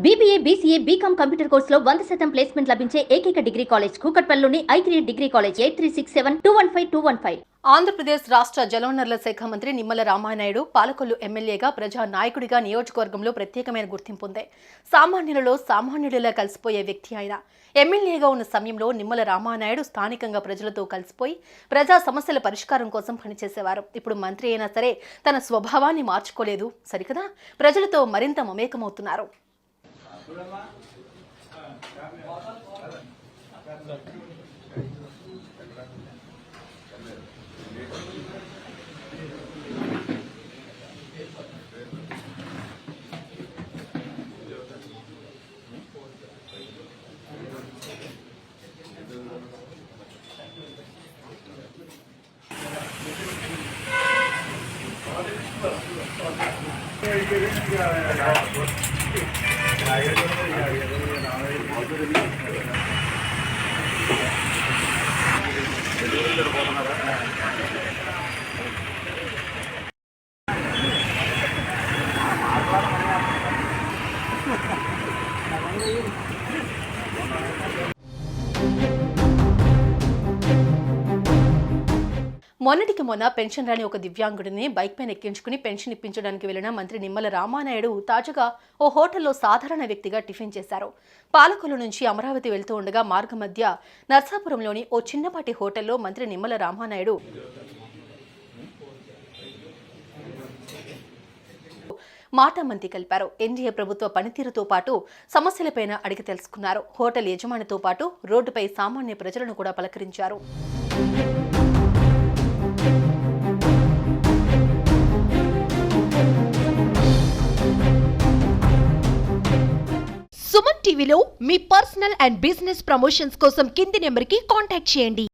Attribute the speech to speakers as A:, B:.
A: BBA, BCA, BCom computer కోర్సులో 100% placement లభించే ఏకైక డిగ్రీ కాలేజ్ కూకట్పల్లిలోని I3 డిగ్రీ కాలేజ్ 8367215215.
B: ఆంధ్రప్రదేశ్ రాష్ట్ర జలవనరుల శాఖ మంత్రి నిమ్మల రామానాయుడు పాలకొల్లు ఎమ్మెల్యేగా ప్రజా నాయకుడిగా నియోజకవర్గంలో ప్రత్యేకమైన గుర్తింపు ఉంది. సామాన్యులలో సామాన్యుడిలా కలిసిపోయే వ్యక్తి ఆయన. ఎమ్మెల్యేగా ఉన్న సమయంలో నిమ్మల రామానాయుడు స్థానికంగా ప్రజలతో కలిసిపోయి ప్రజా సమస్యల పరిష్కారం కోసం పనిచేసేవారు. ఇప్పుడు మంత్రి అయినా సరే తన స్వభావాన్ని మార్చుకోలేదు సరికదా, ప్రజలతో మరింత మమేకమవుతున్నారు. మొన్నటికి మొన్న పెన్షన్ రాని ఒక దివ్యాంగుడిని బైక్ పైన ఎక్కించుకుని పెన్షన్ ఇప్పించడానికి వెళ్లిన మంత్రి నిమ్మల రామానాయుడు తాజాగా ఓ హోటల్లో సాధారణ వ్యక్తిగా టిఫిన్ చేశారు. పాలకొల్లు నుంచి అమరావతి వెళ్తూ ఉండగా మార్గ మధ్య నర్సాపురంలోని ఓ చిన్నపాటి హోటల్లో మంత్రి నిమ్మల రామానాయుడు మాటామంతి కలిపారు. ఎన్డీఏ ప్రభుత్వ పనితీరుతో పాటు సమస్యలపైన అడిగి తెలుసుకున్నారు. హోటల్ యజమానితో పాటు రోడ్డుపై సామాన్య ప్రజలను కూడా పలకరించారు.
C: సుమన్ టీవీలో మీ పర్సనల్ అండ్ బిజినెస్ ప్రమోషన్స్ కోసం కింది నెంబర్కి కాంటాక్ట్ చేయండి.